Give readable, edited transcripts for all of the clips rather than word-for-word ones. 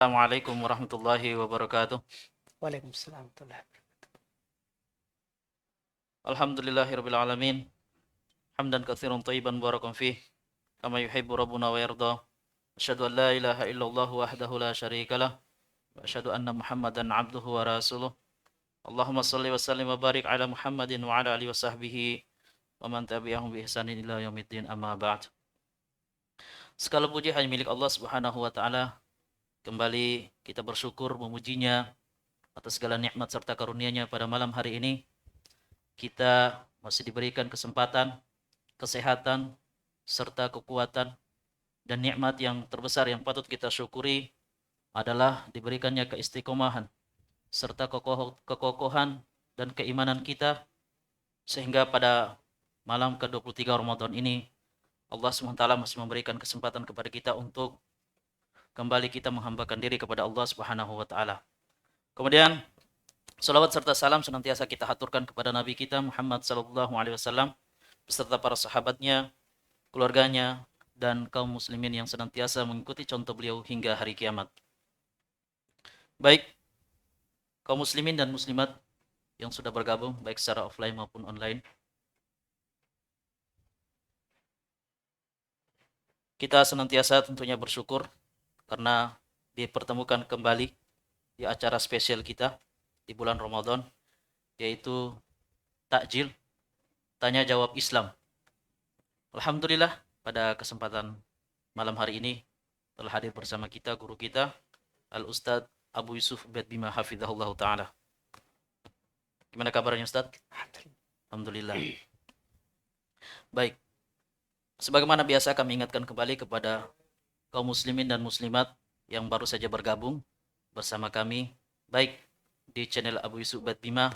Assalamualaikum warahmatullahi wabarakatuh. Waalaikumsalam warahmatullahi wabarakatuh. Alhamdulillahirabbil alamin. Hamdan katsiran thayyiban barakan fih kama yuhibbu rabbuna wa yarda. Asyhadu an la ilaha illallah wahdahu la syarikalah wa asyhadu anna Muhammadan abduhu wa rasuluh. Allahumma shalli wa sallim wa barik ala Muhammadin wa ala alihi wa sahbihi wa man tabi'ahum bi ihsanin ila yaumiddin, amma ba'd. Segala puji hanya milik Allah Subhanahu wa taala. Kembali kita bersyukur memujinya atas segala nikmat serta karunia-Nya pada malam hari ini. Kita masih diberikan kesempatan, kesehatan, serta kekuatan, dan nikmat yang terbesar yang patut kita syukuri adalah diberikannya keistiqomahan, serta kekokohan dan keimanan kita, sehingga pada malam ke-23 Ramadan ini, Allah SWT masih memberikan kesempatan kepada kita untuk kembali kita menghambakan diri kepada Allah Subhanahu wa taala. Kemudian salawat serta salam senantiasa kita haturkan kepada Nabi kita Muhammad sallallahu alaihi wasallam beserta para sahabatnya, keluarganya, dan kaum muslimin yang senantiasa mengikuti contoh beliau hingga hari kiamat. Baik, kaum muslimin dan muslimat yang sudah bergabung baik secara offline maupun online, kita senantiasa tentunya bersyukur karena dipertemukan kembali di acara spesial kita di bulan Ramadan, yaitu takjil tanya jawab Islam. Alhamdulillah pada kesempatan malam hari ini telah hadir bersama kita guru kita Al-Ustadz Abu Yusuf Badbima hafizahullah ta'ala. Gimana kabarnya Ustadz? Alhamdulillah. Baik, sebagaimana biasa kami ingatkan kembali kepada kaum muslimin dan muslimat yang baru saja bergabung bersama kami, baik di channel Abu Yusuf Badbima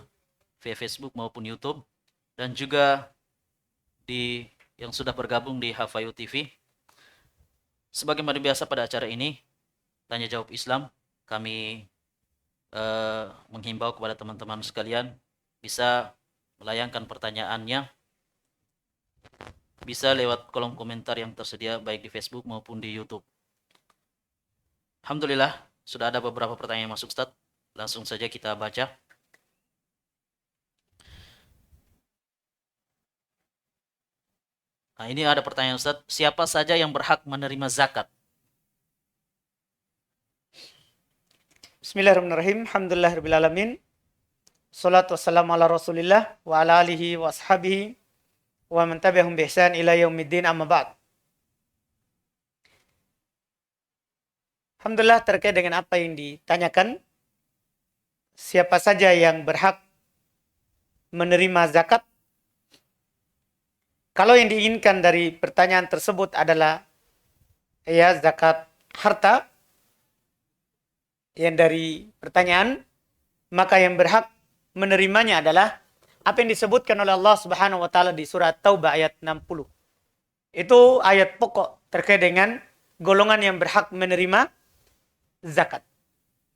via Facebook maupun YouTube, dan juga di yang sudah bergabung di Hafayu TV. Sebagaimana biasa pada acara ini, tanya jawab Islam, kami menghimbau kepada teman-teman sekalian bisa melayangkan pertanyaannya, bisa lewat kolom komentar yang tersedia baik di Facebook maupun di YouTube. Alhamdulillah, sudah ada beberapa pertanyaan yang masuk, Ustaz. Langsung saja kita baca. Nah, ini ada pertanyaan, Ustaz. Siapa saja yang berhak menerima zakat? Bismillahirrahmanirrahim. Alhamdulillahirrahmanirrahim. Salatu wassalamu ala rasulillah wa ala alihi wa ashabihi wa man tabi'ahum bi ihsan ila yaumiddin, amma ba'd. Alhamdulillah, terkait dengan apa yang ditanyakan, siapa saja yang berhak menerima zakat? Kalau yang diinginkan dari pertanyaan tersebut adalah zakat harta, yang dari pertanyaan, maka yang berhak menerimanya adalah apa yang disebutkan oleh Allah Subhanahu wa taala di surat Taubah ayat 60. Itu ayat pokok terkait dengan golongan yang berhak menerima zakat.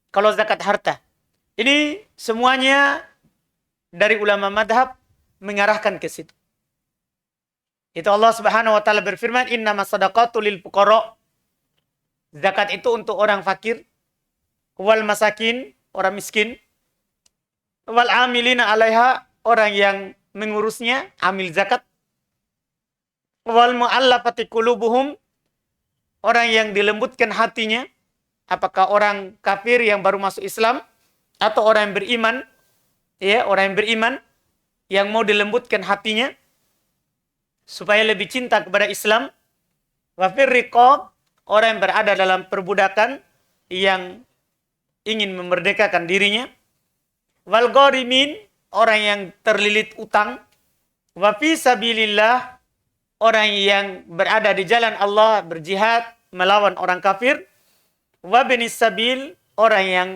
Kalau zakat harta, ini semuanya dari ulama madhab mengarahkan ke situ. Itu Allah Subhanahu wa taala berfirman, innamas shadaqatu lil fuqara. Zakat itu untuk orang fakir, wal masakin, orang miskin, wal amilina 'alaiha, orang yang mengurusnya, amil zakat, wal mu'allafati qulubuhum, orang yang dilembutkan hatinya, apakah orang kafir yang baru masuk Islam atau orang yang beriman, orang yang beriman yang mau dilembutkan hatinya supaya lebih cinta kepada Islam. Wa fir riqab, orang yang berada dalam perbudakan yang ingin memerdekakan dirinya. Wal gharimin, orang yang terlilit utang. Wa fi sabilillah, orang yang berada di jalan Allah berjihad melawan orang kafir. Wa binis sabil, orang yang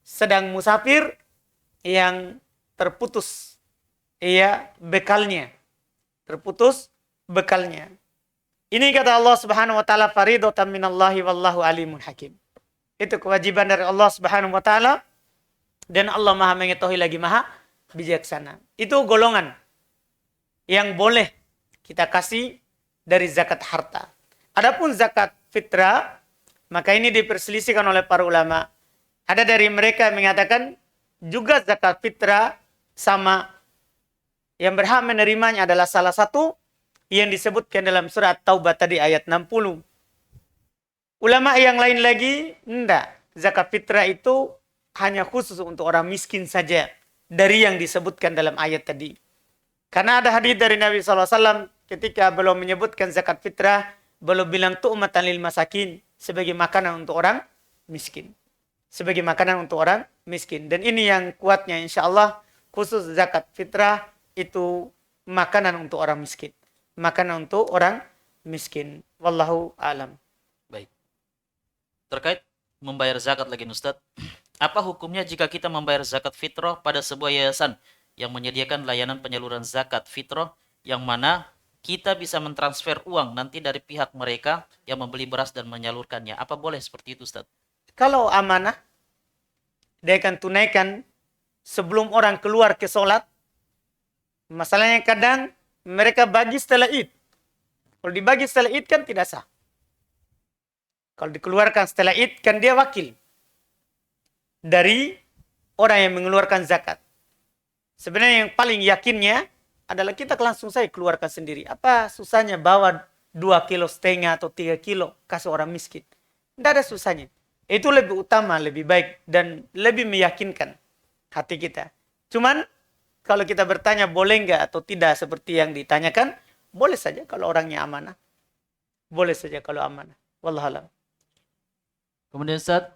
sedang musafir yang terputus bekalnya. Terputus bekalnya. Ini kata Allah Subhanahu wa taala, faridatan minallahi wallahu alimun hakim. Itu kewajiban dari Allah Subhanahu wa taala dan Allah Maha mengetahui lagi Maha bijaksana. Itu golongan yang boleh kita kasih dari zakat harta. Adapun zakat fitrah, Maka ini diperselisihkan oleh para ulama. Ada dari mereka yang mengatakan juga zakat fitrah sama, yang berhak menerimanya adalah salah satu yang disebutkan dalam surat Taubah tadi ayat 60. Ulama yang lain lagi, enggak. Zakat fitrah itu hanya khusus untuk orang miskin saja dari yang disebutkan dalam ayat tadi. Karena ada hadis dari Nabi SAW ketika belum menyebutkan zakat fitrah, belum bilang tu'matan lil masakin, sebagai makanan untuk orang miskin. Sebagai makanan untuk orang miskin. Dan ini yang kuatnya insya Allah, khusus zakat fitrah itu makanan untuk orang miskin. Makanan untuk orang miskin. Wallahu a'lam. Baik. Terkait membayar zakat lagi Ustaz. Apa hukumnya jika kita membayar zakat fitrah pada sebuah yayasan yang menyediakan layanan penyaluran zakat fitrah yang mana kita bisa mentransfer uang nanti dari pihak mereka yang membeli beras dan menyalurkannya. Apa boleh seperti itu Ustaz? Kalau amanah, dia akan tunaikan sebelum orang keluar ke sholat. Masalahnya kadang mereka bagi setelah Id. Kalau dibagi setelah Id kan tidak sah. Kalau dikeluarkan setelah Id kan dia wakil dari orang yang mengeluarkan zakat. Sebenarnya yang paling yakinnya adalah kita langsung saja keluarkan sendiri. Apa susahnya bawa 2,5 kilo atau 3 kilo kasih orang miskin? Tidak ada susahnya. Itu lebih utama, lebih baik dan lebih meyakinkan hati kita. Cuman kalau kita bertanya boleh nggak atau tidak seperti yang ditanyakan, boleh saja kalau orangnya amanah. Boleh saja kalau amanah. Wallahualam. Kemudian Ustaz,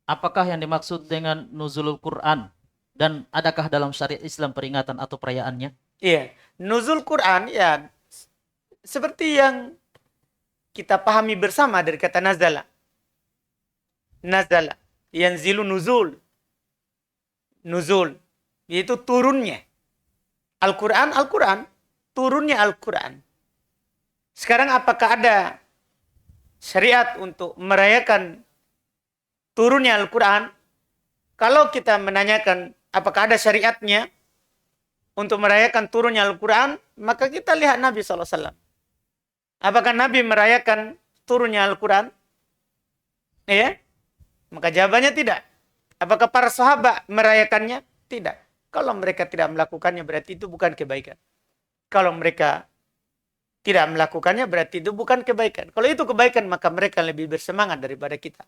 apakah yang dimaksud dengan nuzulul Quran? Dan adakah dalam syariat Islam peringatan atau perayaannya? Iya, nuzul Quran ya seperti yang kita pahami bersama dari kata nazala. Nazala, yanzilu nuzul. Nuzul, yaitu turunnya. Al-Quran, Al-Quran, turunnya Al-Quran. Sekarang apakah ada syariat untuk merayakan turunnya Al-Quran? Kalau kita menanyakan apakah ada syariatnya untuk merayakan turunnya Al-Quran, maka kita lihat Nabi SAW. Apakah Nabi merayakan turunnya Al-Quran? Ya, maka jawabannya tidak. Apakah para sahabat merayakannya? Tidak. Kalau mereka tidak melakukannya berarti itu bukan kebaikan. Kalau mereka tidak melakukannya berarti itu bukan kebaikan. Kalau itu kebaikan maka mereka lebih bersemangat daripada kita.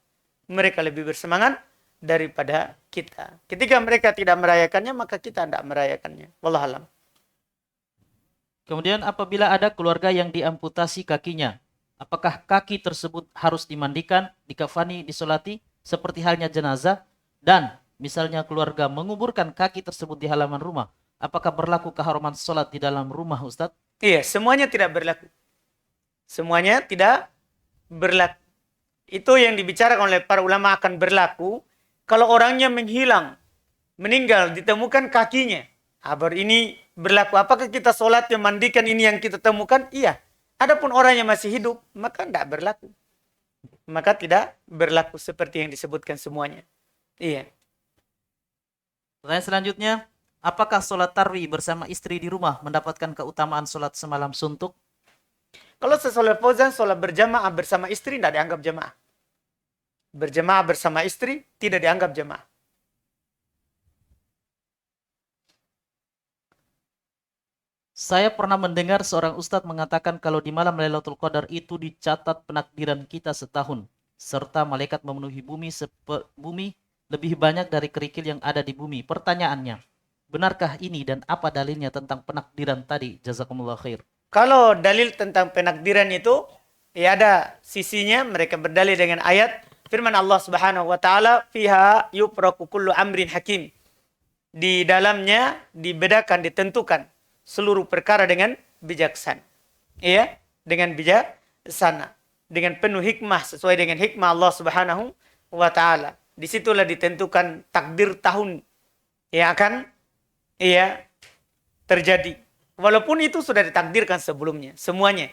Mereka lebih bersemangat daripada kita. Ketika mereka tidak merayakannya, maka kita tidak merayakannya. Wallahualam. Kemudian apabila ada keluarga yang diamputasi kakinya, apakah kaki tersebut harus dimandikan, dikafani, disolati, seperti halnya jenazah? Dan misalnya keluarga menguburkan kaki tersebut di halaman rumah, apakah berlaku keharuman sholat di dalam rumah Ustadz? Iya, semuanya tidak berlaku. Semuanya tidak berlaku. Itu yang dibicarakan oleh para ulama akan berlaku kalau orangnya menghilang, meninggal, ditemukan kakinya. Baru ini berlaku. Apakah kita sholat yang mandikan ini yang kita temukan? Iya. Adapun orang yang masih hidup, maka tidak berlaku. Maka tidak berlaku seperti yang disebutkan semuanya. Iya. Pertanyaan selanjutnya, apakah sholat tarwih bersama istri di rumah mendapatkan keutamaan sholat semalam suntuk? Kalau sesolat fauzan, sholat berjamaah bersama istri tidak dianggap jamaah. Berjamaah bersama istri tidak dianggap jamaah. Saya pernah mendengar seorang ustadz mengatakan kalau di malam Lailatul Qadar itu dicatat penakdiran kita setahun, serta malaikat memenuhi bumi lebih banyak dari kerikil yang ada di bumi. Pertanyaannya, benarkah ini dan apa dalilnya tentang penakdiran tadi? Jazakumullah khair. Kalau dalil tentang penakdiran itu, ya ada sisinya, mereka berdalil dengan ayat firman Allah Subhanahu wa taala, "Fiha yufraqu kullu amrin hakim." Di dalamnya dibedakan, ditentukan seluruh perkara dengan bijaksana. Iya, dengan bijaksana, dengan penuh hikmah sesuai dengan hikmah Allah Subhanahu wa taala. Disitulah ditentukan takdir tahun yang akan terjadi. Walaupun itu sudah ditakdirkan sebelumnya, semuanya.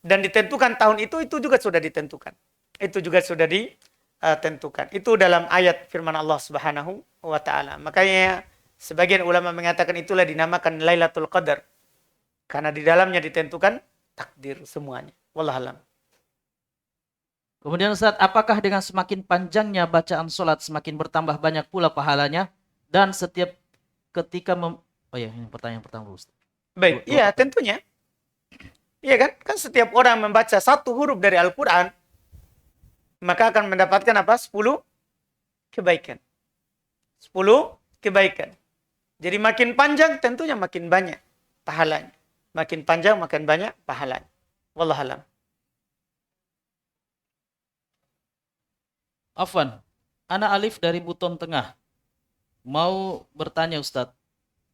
Dan ditentukan tahun itu juga sudah ditentukan. Itu juga sudah ditentukan. Itu dalam ayat firman Allah Subhanahu wa taala. Makanya sebagian ulama mengatakan itulah dinamakan Lailatul Qadar. Karena di dalamnya ditentukan takdir semuanya. Wallahualam. Kemudian Ustaz, apakah dengan semakin panjangnya bacaan sholat semakin bertambah banyak pula pahalanya dan setiap ketika oh ya, ini pertanyaan pertama dulu, Ustaz. Baik, Dua iya pertanyaan. tentunya. Iya kan? Kan setiap orang membaca satu huruf dari Al-Quran, maka akan mendapatkan apa? 10 kebaikan. 10 kebaikan. Jadi makin panjang tentunya makin banyak pahalanya. Makin panjang makin banyak pahalanya. Wallahualam. Afwan, Ana Alif dari Buton Tengah. Mau bertanya Ustadz,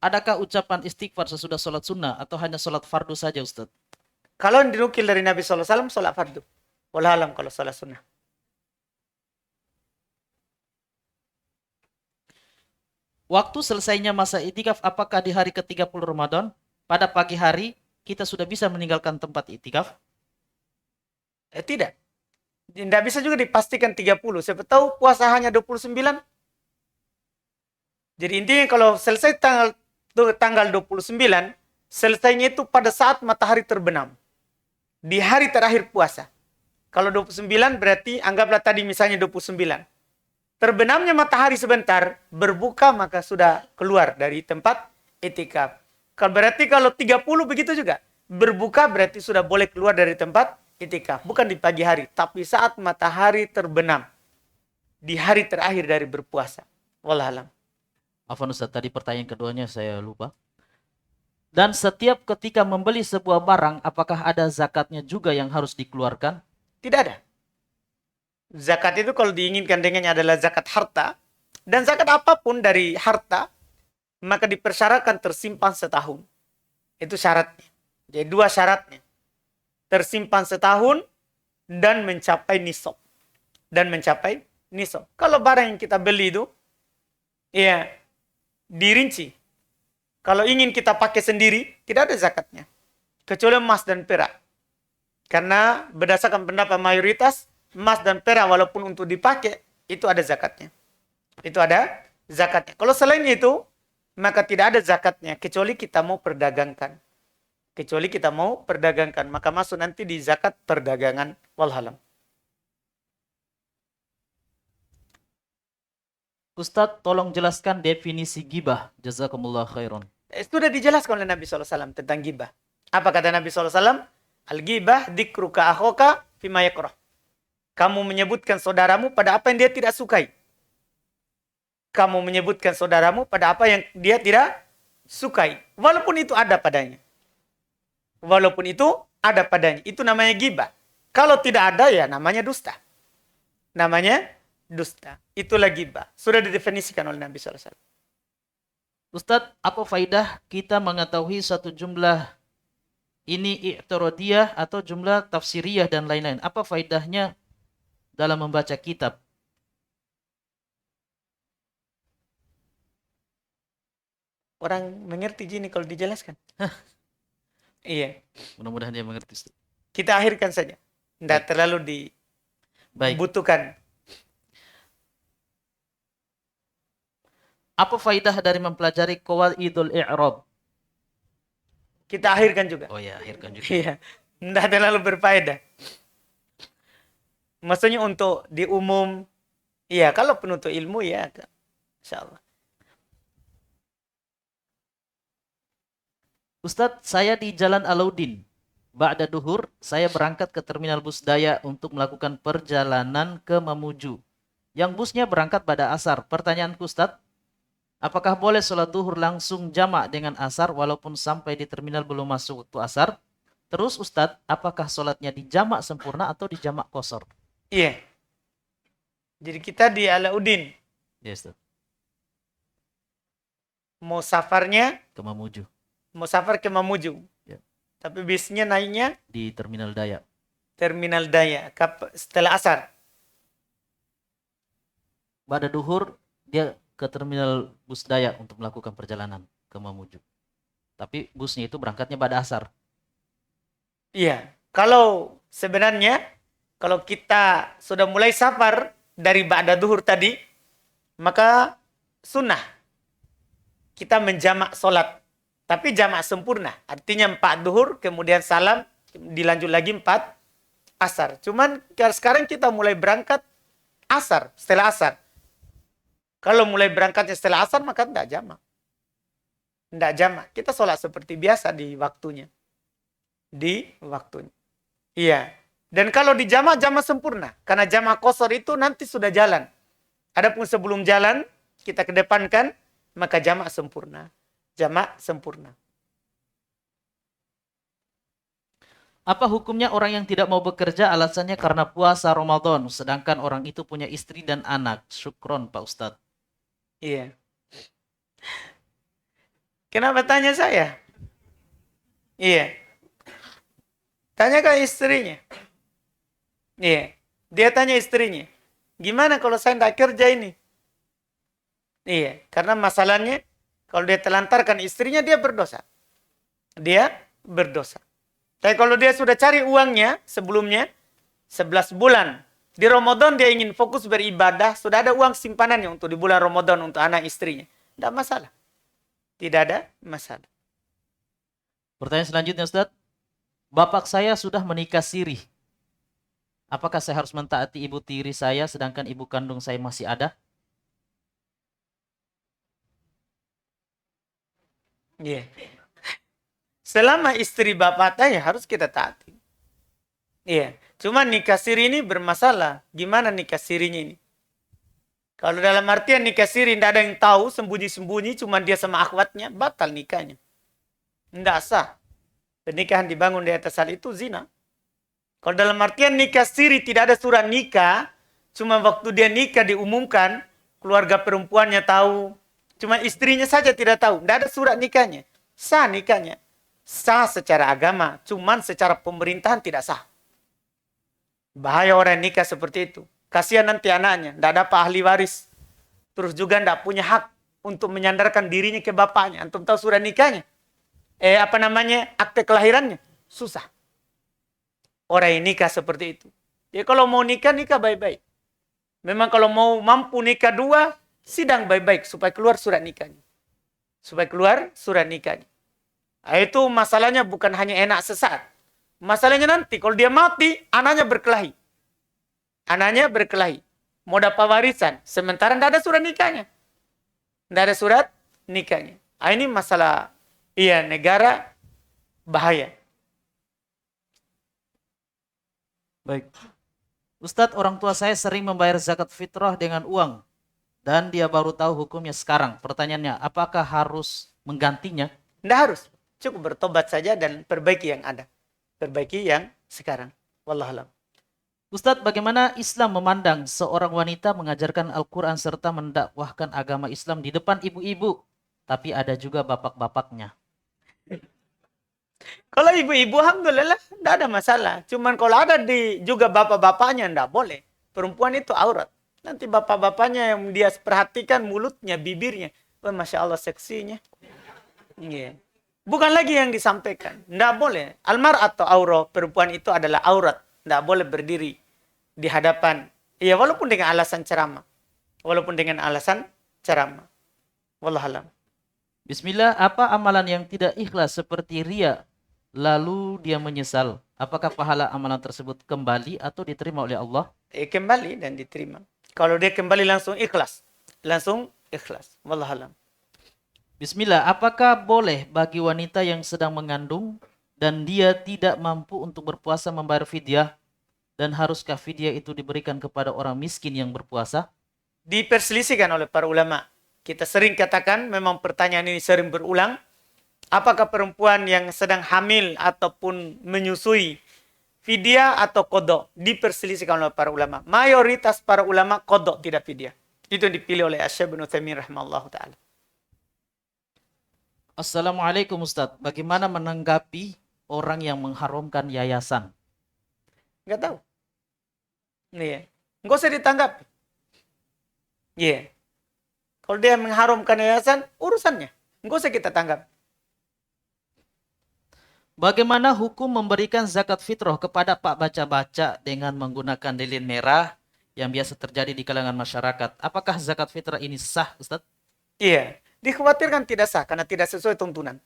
adakah ucapan istighfar sesudah sholat sunnah atau hanya sholat fardu saja Ustadz? Kalau dinukil dari Nabi SAW, sholat fardu. Wallahualam kalau sholat sunnah. Waktu selesainya masa itikaf, apakah di hari ke-30 Ramadan, pada pagi hari, kita sudah bisa meninggalkan tempat itikaf? Tidak. Tidak bisa juga dipastikan 30. Siapa tahu puasa hanya 29. Jadi intinya kalau selesai tanggal 29, selesainya itu pada saat matahari terbenam. Di hari terakhir puasa. Kalau 29 berarti anggaplah tadi misalnya 29. Terbenamnya matahari sebentar, berbuka maka sudah keluar dari tempat itikaf. Berarti kalau 30 begitu juga. Berbuka berarti sudah boleh keluar dari tempat itikaf. Bukan di pagi hari, tapi saat matahari terbenam. Di hari terakhir dari berpuasa. Wallahualam. Afwan Ustadz, tadi pertanyaan keduanya saya lupa. Dan setiap ketika membeli sebuah barang, apakah ada zakatnya juga yang harus dikeluarkan? Tidak ada. Zakat itu kalau diinginkan dengannya adalah zakat harta. Dan zakat apapun dari harta, maka dipersyaratkan tersimpan setahun. Itu syaratnya. Jadi dua syaratnya. Tersimpan setahun dan mencapai nisab. Dan mencapai nisab. Kalau barang yang kita beli itu, ya dirinci. Kalau ingin kita pakai sendiri, tidak ada zakatnya. Kecuali emas dan perak. Karena berdasarkan pendapat mayoritas, emas dan perak walaupun untuk dipakai, itu ada zakatnya. Itu ada zakatnya. Kalau selain itu, maka tidak ada zakatnya. Kecuali kita mau perdagangkan. Kecuali kita mau perdagangkan. Maka masuk nanti di zakat perdagangan. Walhalam. Ustadz, tolong jelaskan definisi gibah. Jazakumullah khairan. Sudah dijelaskan oleh Nabi SAW tentang gibah. Apa kata Nabi SAW? Al-gibah dikruka akhoka fima yakrah. Kamu menyebutkan saudaramu pada apa yang dia tidak sukai. Kamu menyebutkan saudaramu pada apa yang dia tidak sukai. Walaupun itu ada padanya. Walaupun itu ada padanya. Itu namanya gibah. Kalau tidak ada ya namanya dusta. Namanya dusta. Itulah gibah. Sudah didefinisikan oleh Nabi SAW. Ustadz, apa faidah kita mengetahui satu jumlah ini i'tiradiyah atau jumlah tafsiriyah dan lain-lain? Apa faidahnya dalam membaca kitab? Orang mengerti gini kalau dijelaskan. Iya. Mudah-mudahan dia mengerti, Ustaz. Kita akhirkan saja. Tidak terlalu Baik. dibutuhkan. Apa faidah dari mempelajari qawaidul i'rab? Kita akhirkan juga. Oh ya, akhirkan juga. Iya. Tidak terlalu berfaedah. Maksudnya untuk di umum, iya, kalau penuntut ilmu ya, insyaallah. Ustadz, saya di Jalan Alauddin. Ba'da duhur, saya berangkat ke terminal bus Daya untuk melakukan perjalanan ke Mamuju. Yang busnya berangkat pada asar. Pertanyaanku Ustadz, apakah boleh sholat duhur langsung jamak dengan asar walaupun sampai di terminal belum masuk waktu asar? Terus Ustadz, apakah sholatnya dijamak sempurna atau dijamak kosor? Iya. Jadi kita di Alauddin. Ya Ustadz. Mau safarnya, Ke Mamuju. mau safar ke Mamuju. Ya. Tapi bisnya naiknya Di terminal Daya. terminal Daya setelah asar. Pada duhur, dia ke terminal bus Daya untuk melakukan perjalanan ke Mamuju. Tapi busnya itu berangkatnya pada asar. Iya. Kalau sebenarnya, kalau kita sudah mulai safar dari ba'da duhur tadi, maka sunnah kita menjamak solat. Tapi jamak sempurna. Artinya 4 duhur, kemudian salam, dilanjut lagi 4 asar. Cuman sekarang kita mulai berangkat asar, setelah asar. Kalau mulai berangkatnya setelah asar, maka tidak jamak. Tidak jamak. Kita sholat seperti biasa di waktunya. Di waktunya. Iya. Dan kalau di jamak, jamak sempurna. Karena jamak qasar itu nanti sudah jalan. Adapun sebelum jalan, kita kedepankan, maka jamak sempurna. Jamak sempurna. Apa hukumnya orang yang tidak mau bekerja alasannya karena puasa Ramadan, sedangkan orang itu punya istri dan anak? Syukron, Pak Ustadz. Iya. Kenapa tanya saya? Iya. Tanya ke istrinya. Iya. Dia tanya istrinya. Gimana kalau saya tidak kerja ini? Iya. Karena masalahnya, kalau dia telantarkan istrinya, dia berdosa. Dia berdosa. Tapi kalau dia sudah cari uangnya sebelumnya, 11 bulan. Di Ramadan dia ingin fokus beribadah, sudah ada uang simpanannya untuk di bulan Ramadan untuk anak istrinya. Tidak masalah. Tidak ada masalah. Pertanyaan selanjutnya, Ustadz. Bapak saya sudah menikah siri. Apakah saya harus mentaati ibu tiri saya sedangkan ibu kandung saya masih ada? Iya. Selama istri bapak tanya harus kita taati. Iya. Cuma nikah siri ini bermasalah. Gimana nikah sirinya ini? Kalau dalam artian nikah siri tidak ada yang tahu, sembunyi-sembunyi, cuma dia sama akhwatnya, batal nikahnya. Tidak sah. Pernikahan dibangun di atas hal itu zina. Kalau dalam artian nikah siri tidak ada surat nikah, cuma waktu dia nikah diumumkan, keluarga perempuannya tahu, cuma istrinya saja tidak tahu, tidak ada surat nikahnya. Sah nikahnya. Sah secara agama, cuman secara pemerintahan tidak sah. Bahaya orang yang nikah seperti itu. Kasihan nanti anaknya, tidak dapat ahli waris. Terus juga tidak punya hak untuk menyandarkan dirinya ke bapaknya. Antum tahu surat nikahnya? Akte kelahirannya. Susah. Orang yang nikah seperti itu. Ya kalau mau nikah, nikah baik-baik. Memang kalau mau mampu nikah dua, sidang baik-baik supaya keluar surat nikahnya. Supaya keluar surat nikahnya. Nah, itu masalahnya bukan hanya enak sesaat. Masalahnya nanti kalau dia mati, anaknya berkelahi. Anaknya berkelahi. Mau dapat warisan. Sementara tidak ada surat nikahnya. Tidak ada surat nikahnya. Nah, ini masalah negara bahaya. Baik. Ustadz, orang tua saya sering membayar zakat fitrah dengan uang. Dan dia baru tahu hukumnya sekarang. Pertanyaannya, apakah harus menggantinya? Tidak harus. Cukup bertobat saja dan perbaiki yang ada. Perbaiki yang sekarang. Wallahualam. Ustadz, bagaimana Islam memandang seorang wanita mengajarkan Al-Quran serta mendakwahkan agama Islam di depan ibu-ibu, tapi ada juga bapak-bapaknya? Kalau ibu-ibu, alhamdulillah, tidak ada masalah. Cuman kalau ada juga bapak-bapaknya, tidak boleh. Perempuan itu aurat. Nanti bapak-bapaknya yang dia perhatikan mulutnya, bibirnya. Oh, Masya Allah seksinya. Yeah. Bukan lagi yang disampaikan. Tidak boleh. Almar atau aurat, perempuan itu adalah aurat. Tidak boleh berdiri di hadapan. Ya, walaupun dengan alasan ceramah. Walaupun dengan alasan ceramah. Wallahualam. Bismillah, apa amalan yang tidak ikhlas seperti ria, lalu dia menyesal? Apakah pahala amalan tersebut kembali atau diterima oleh Allah? Kembali dan diterima. Kalau dia kembali langsung ikhlas. Langsung ikhlas. Wallahualam. Bismillah, apakah boleh bagi wanita yang sedang mengandung dan dia tidak mampu untuk berpuasa membayar fidyah? Dan haruskah fidyah itu diberikan kepada orang miskin yang berpuasa? Diperselisihkan oleh para ulama. Kita sering katakan, memang pertanyaan ini sering berulang. Apakah perempuan yang sedang hamil ataupun menyusui fidyah atau kodok? Diperselisihkan oleh para ulama. Mayoritas para ulama kodok, tidak fidyah. Itu yang dipilih oleh Asy-Syaikh Ibnu Utsaimin rahimahullah ta'ala. Assalamualaikum Ustadz, bagaimana menanggapi orang yang mengharamkan yayasan? Nggak tahu. Iya. Nggak usah ditanggapi. Iya. Kalau dia mengharamkan yayasan, urusannya. Nggak usah kita tanggap. Bagaimana hukum memberikan zakat fitrah kepada Pak Baca-Baca dengan menggunakan lilin merah yang biasa terjadi di kalangan masyarakat? Apakah zakat fitrah ini sah, Ustadz? Iya. Dikhawatirkan tidak sah karena tidak sesuai tuntunan.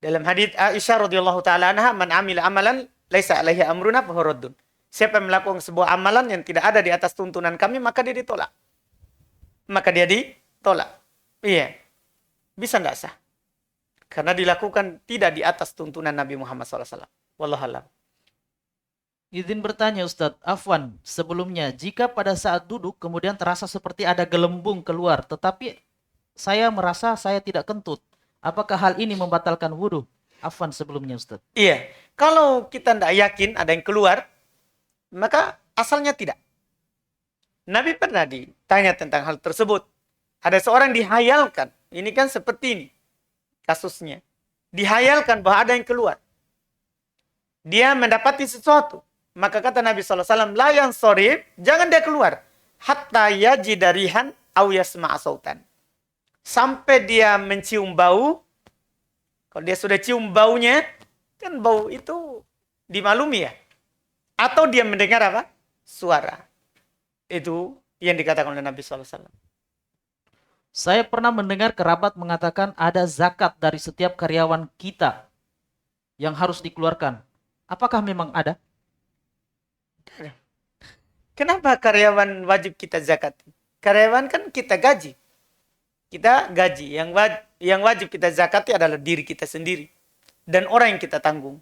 Dalam hadits Aisyah radhiyallahu taala anha, "Man amila amalan laisa alaihi amruna fahuwa raddun. Siapa yang melakukan sebuah amalan yang tidak ada di atas tuntunan kami, maka dia ditolak. Maka dia ditolak. Iya. Bisa nggak sah? Karena dilakukan tidak di atas tuntunan Nabi Muhammad SAW. Wallahualam. Izin bertanya Ustadz, Afwan, sebelumnya jika pada saat duduk kemudian terasa seperti ada gelembung keluar, tetapi saya merasa saya tidak kentut, apakah hal ini membatalkan wudhu? Afwan sebelumnya Ustadz. Iya. Kalau kita tidak yakin ada yang keluar, maka asalnya tidak. Nabi pernah ditanya tentang hal tersebut. Ada seorang dihayalkan. Ini kan seperti ini kasusnya. Dihayalkan bahwa ada yang keluar. Dia mendapati sesuatu. Maka kata Nabi SAW, la yang sorib, jangan dia keluar. Hatta yajidarihan au yasma'a sautan. Sampai dia mencium bau. Kalau dia sudah cium baunya, kan bau itu dimaklumi ya. Atau dia mendengar apa? Suara. Itu yang dikatakan oleh Nabi SAW. Saya pernah mendengar kerabat mengatakan ada zakat dari setiap karyawan kita yang harus dikeluarkan. Apakah memang ada? Kenapa karyawan wajib kita zakat? Karyawan kan kita gaji. Kita gaji. Yang wajib kita zakati adalah diri kita sendiri. Dan orang yang kita tanggung.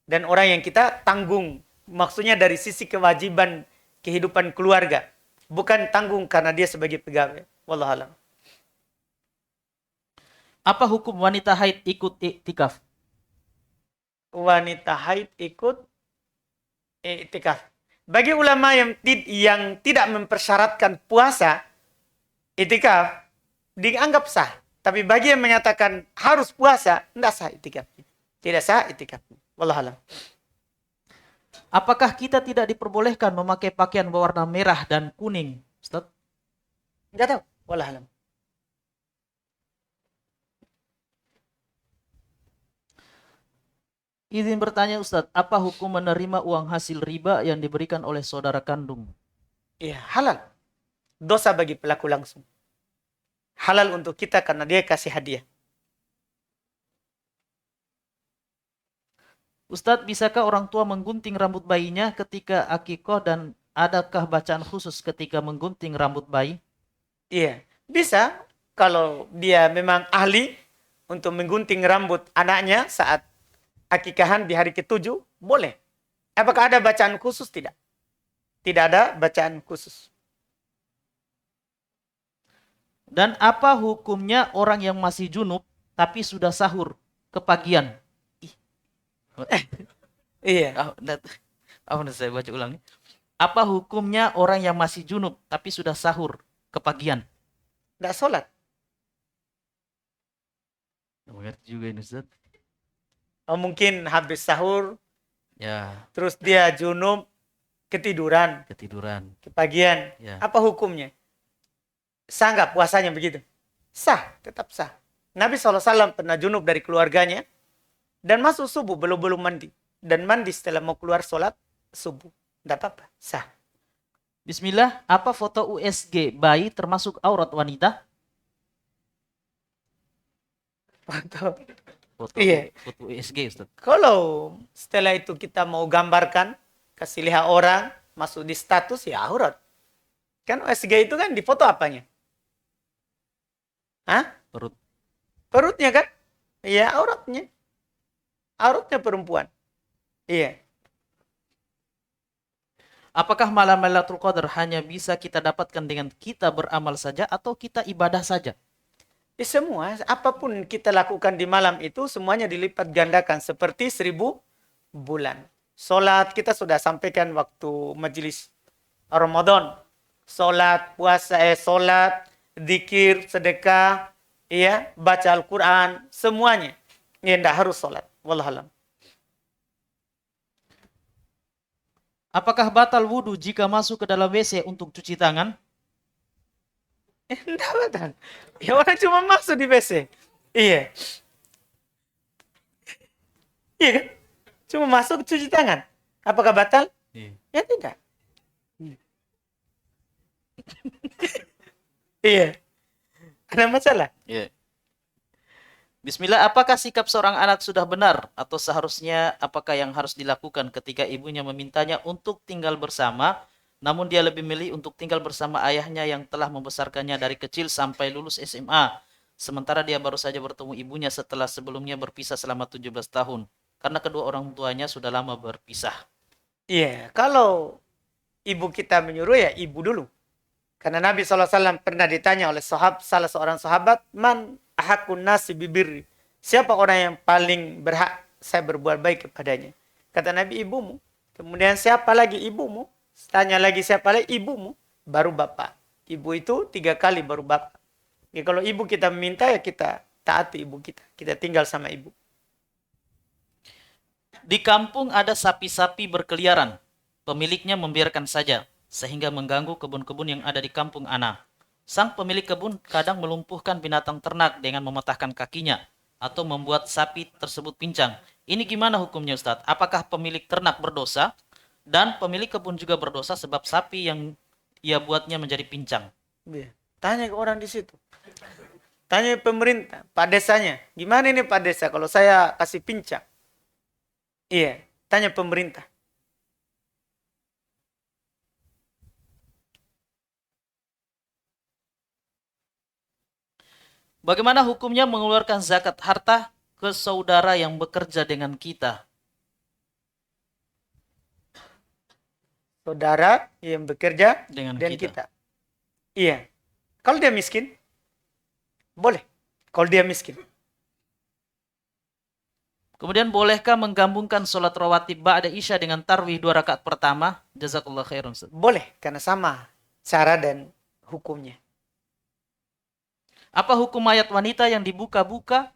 Dan orang yang kita tanggung. Maksudnya dari sisi kewajiban kehidupan keluarga. Bukan tanggung karena dia sebagai pegawai. Wallahualam. Apa hukum wanita haid ikut iktikaf? Wanita haid ikut iktikaf. Bagi ulama yang tidak mempersyaratkan puasa, iktikaf dianggap sah. Tapi bagi yang menyatakan harus puasa, tidak sah iktikaf. Tidak sah iktikaf. Wallahualam. Apakah kita tidak diperbolehkan memakai pakaian berwarna merah dan kuning, Ustaz? Enggak tahu. Wallahualam. Izin bertanya Ustaz, apa hukum menerima uang hasil riba yang diberikan oleh saudara kandung? Iya, halal. Dosa bagi pelaku langsung. Halal untuk kita karena dia kasih hadiah. Ustadz, bisakah orang tua menggunting rambut bayinya ketika akikoh dan adakah bacaan khusus ketika menggunting rambut bayi? Iya, bisa kalau dia memang ahli untuk menggunting rambut anaknya saat akikahan di hari ke-7, boleh. Apakah ada bacaan khusus? Tidak. Tidak ada bacaan khusus. Dan apa hukumnya orang yang masih junub tapi sudah sahur kepagian? Iya. Saya baca ulang. Apa hukumnya orang yang masih junub tapi sudah sahur kepagian? Tidak sholat. Mengerti juga ini Ustaz. Oh, mungkin habis sahur, Ya, terus dia junub, ketiduran, kepagian. Ya. Apa hukumnya? Sah nggak puasanya begitu? Sah, tetap sah. Nabi SAW pernah junub dari keluarganya dan masuk subuh belum mandi. Dan mandi setelah mau keluar sholat subuh. Tidak apa-apa, sah. Bismillah, apa foto USG bayi termasuk aurat wanita? Iya. Foto USG Ustaz. Kalau setelah itu kita mau gambarkan, kasih lihat orang, masuk di status, ya aurat. Kan USG itu kan di foto apanya? Hah? Perut. Perutnya kan? Iya, auratnya. Auratnya perempuan. Iya. Apakah malam Lailatul Qadar hanya bisa kita dapatkan dengan kita beramal saja atau kita ibadah saja? Semua, apapun kita lakukan di malam itu, semuanya dilipat gandakan seperti 1000 bulan. Solat, kita sudah sampaikan waktu majelis Ramadan. Solat, puasa, solat, zikir, sedekah, ya, baca Al-Quran, semuanya. Ya, tidak harus solat. Wallahualam. Apakah batal wudhu jika masuk ke dalam WC untuk cuci tangan? Tidak batal. Ya, orang cuma masuk di WC. Iya. Iya kan? Cuma masuk cuci tangan. Apakah batal? Iya. Ya tidak. Iya. Ada masalah? Iya. Bismillah, apakah sikap seorang anak sudah benar atau seharusnya apakah yang harus dilakukan ketika ibunya memintanya untuk tinggal bersama, namun dia lebih milih untuk tinggal bersama ayahnya yang telah membesarkannya dari kecil sampai lulus SMA, sementara dia baru saja bertemu ibunya setelah sebelumnya berpisah selama 17 tahun, karena kedua orang tuanya sudah lama berpisah. Iya, kalau ibu kita menyuruh ya ibu dulu. Karena Nabi SAW pernah ditanya oleh salah seorang sahabat, man ahakun nasi bibir. Siapa orang yang paling berhak saya berbuat baik kepadanya? Kata Nabi, ibumu. Kemudian siapa lagi ibumu? Tanya lagi siapa lagi ibumu? Baru bapak. Ibu itu 3 kali baru bapak. Ya, kalau ibu kita meminta ya kita taati ibu kita. Kita tinggal sama ibu. Di kampung ada sapi-sapi berkeliaran. Pemiliknya membiarkan saja, sehingga mengganggu kebun-kebun yang ada di kampung Ana. Sang pemilik kebun kadang melumpuhkan binatang ternak dengan mematahkan kakinya, atau membuat sapi tersebut pincang. Ini gimana hukumnya Ustadz? Apakah pemilik ternak berdosa? Dan pemilik kebun juga berdosa sebab sapi yang ia buatnya menjadi pincang. Ya. Tanya ke orang di situ. Tanya pemerintah, Pak Desanya. Gimana ini Pak Desa kalau saya kasih pincang? Iya, tanya pemerintah. Bagaimana hukumnya mengeluarkan zakat harta ke saudara yang bekerja dengan kita? Saudara yang bekerja Dengan dan kita. kita. Iya. Kalau dia miskin, boleh. Kalau dia miskin. Kemudian bolehkah menggabungkan sholat rawatib ba'da isya dengan tarwih 2 rakaat pertama? Jazakallah khairan. Boleh, karena sama cara dan hukumnya. Apa hukum mayat wanita yang dibuka-buka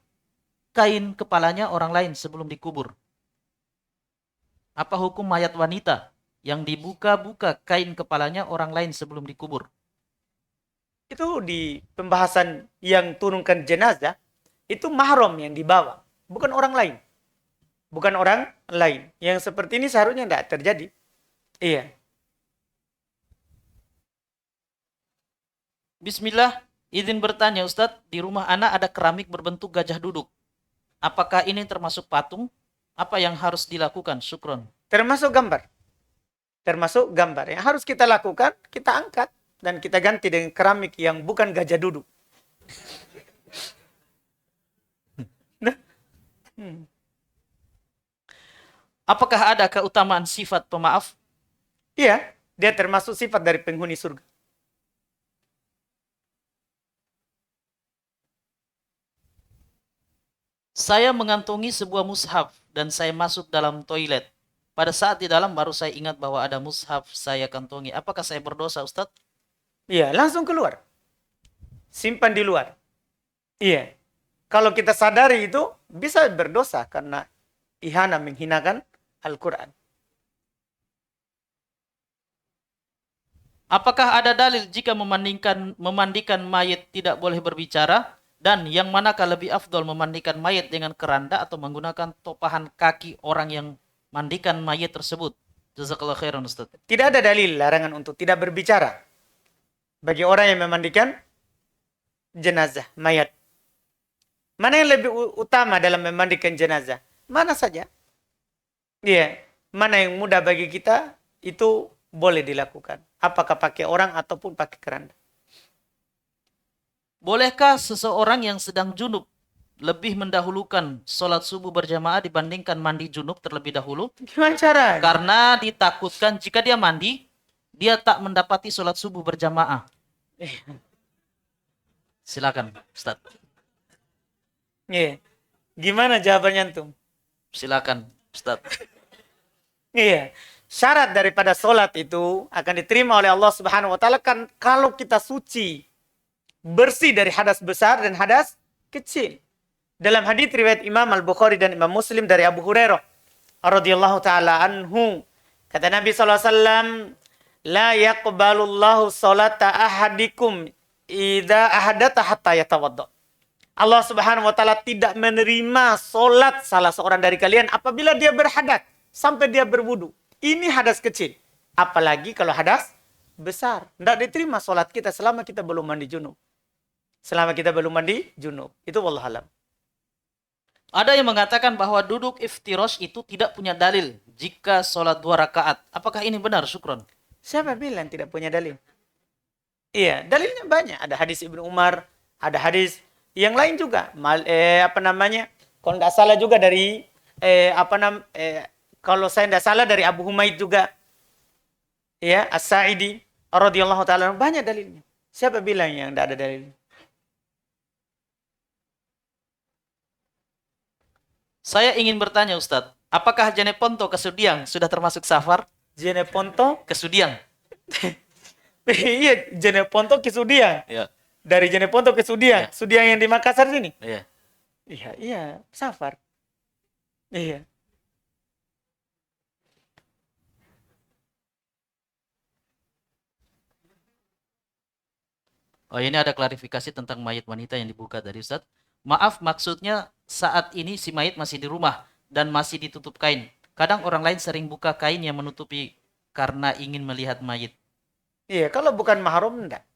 kain kepalanya orang lain sebelum dikubur? Apa hukum mayat wanita yang dibuka-buka kain kepalanya orang lain sebelum dikubur? Itu di pembahasan yang turunkan jenazah, itu mahram yang dibawa, bukan orang lain. Bukan orang lain. Yang seperti ini seharusnya tidak terjadi. Iya. Bismillah, izin bertanya Ustadz, di rumah anak ada keramik berbentuk gajah duduk. Apakah ini termasuk patung? Apa yang harus dilakukan? Syukron. Termasuk gambar. Termasuk gambar. Yang harus kita lakukan, kita angkat. Dan kita ganti dengan keramik yang bukan gajah duduk. Apakah ada keutamaan sifat pemaaf? Iya, dia termasuk sifat dari penghuni surga. Saya mengantongi sebuah mushaf dan saya masuk dalam toilet. Pada saat di dalam baru saya ingat bahwa ada mushaf saya kantongi. Apakah saya berdosa, Ustadz? Iya, langsung keluar. Simpan di luar. Iya. Kalau kita sadari itu, bisa berdosa karena ihana menghinakan Al-Quran. Apakah ada dalil jika memandikan mayit tidak boleh berbicara? Dan yang manakah lebih afdol memandikan mayit dengan keranda atau menggunakan topahan kaki orang yang mandikan mayit tersebut? Jazakallah khairan Ustaz. Tidak ada dalil larangan untuk tidak berbicara bagi orang yang memandikan jenazah, mayat. Mana yang lebih utama dalam memandikan jenazah? Mana saja. Iya, mana yang mudah bagi kita, itu boleh dilakukan. Apakah pakai orang ataupun pakai keranda. Bolehkah seseorang yang sedang junub lebih mendahulukan sholat subuh berjamaah dibandingkan mandi junub terlebih dahulu? Gimana cara? Karena ditakutkan jika dia mandi, dia tak mendapati sholat subuh berjamaah. Silakan, Ustaz. Iya. Gimana jawabannya antum? Silakan, Ustaz. Iya. Syarat daripada sholat itu akan diterima oleh Allah Subhanahu wa taala kan kalau kita suci, bersih dari hadas besar dan hadas kecil. Dalam hadis riwayat Imam Al-Bukhari dan Imam Muslim dari Abu Hurairah radhiyallahu taala anhu, kata Nabi sallallahu alaihi wasallam, la yaqbalullahu salata ahadikum idza ahadatha hatta yatawadda. Allah Subhanahu wa taala tidak menerima solat salah seorang dari kalian apabila dia berhadas sampai dia berwudu. Ini hadas kecil. Apalagi kalau hadas besar. Tidak diterima solat kita selama kita belum mandi junub. Selama kita belum mandi junub. Itu wallahualam. Ada yang mengatakan bahwa duduk iftirash itu tidak punya dalil jika sholat 2 rakaat. Apakah ini benar, Syukron? Siapa bilang tidak punya dalil? Iya, dalilnya banyak. Ada hadis Ibnu Umar, ada hadis yang lain juga. Apa namanya? Kalau tidak salah juga dari kalau saya tidak salah dari Abu Humaid juga. Ya, As-Sa'idi radhiyallahu taala banyak dalilnya. Siapa bilang yang tidak ada dalil? Saya ingin bertanya, Ustadz. Apakah Jeneponto ke Sudiang sudah termasuk safar? Jeneponto? Ke Sudiang? Iya, Jeneponto ke Sudiang. Ya. Dari Jeneponto ke Sudiang. Ya. Sudiang yang di Makassar sini. Iya. Iya, safar. Iya. Oh, ini ada klarifikasi tentang mayat wanita yang dibuka dari Ustadz. Maaf, maksudnya saat ini si mayat masih di rumah dan masih ditutup kain. Kadang orang lain sering buka kain yang menutupi karena ingin melihat mayat. Iya, kalau bukan mahram enggak.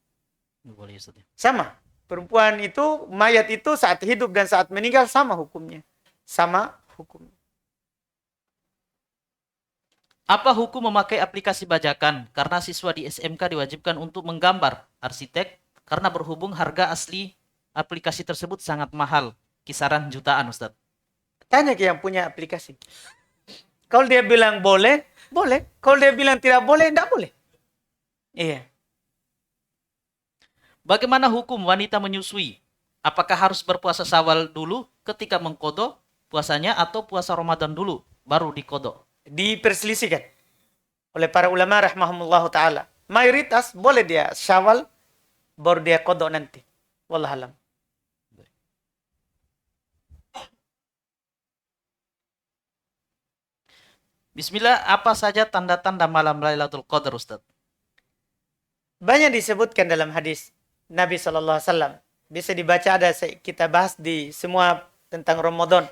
Boleh, Ustadz. Sama. Perempuan itu, mayat itu saat hidup dan saat meninggal sama hukumnya. Sama hukumnya. Apa hukum memakai aplikasi bajakan? Karena siswa di SMK diwajibkan untuk menggambar arsitek karena berhubung harga asli aplikasi tersebut sangat mahal, kisaran jutaan, Ustadz. Tanya ke yang punya aplikasi. Kalau dia bilang boleh, boleh. Kalau dia bilang tidak boleh, tidak boleh. Iya. Bagaimana hukum wanita menyusui? Apakah harus berpuasa Syawal dulu ketika mengkodok puasanya atau puasa Ramadan dulu baru dikodok? Diperselisihkan oleh para ulama rahimahumullah ta'ala. Mayoritas boleh dia Syawal, baru dia kodok nanti. Wallahualam. Bismillah, apa saja tanda-tanda malam Lailatul Qadar, Ustaz? Banyak disebutkan dalam hadis Nabi SAW. Bisa dibaca, ada kita bahas di semua tentang Ramadan.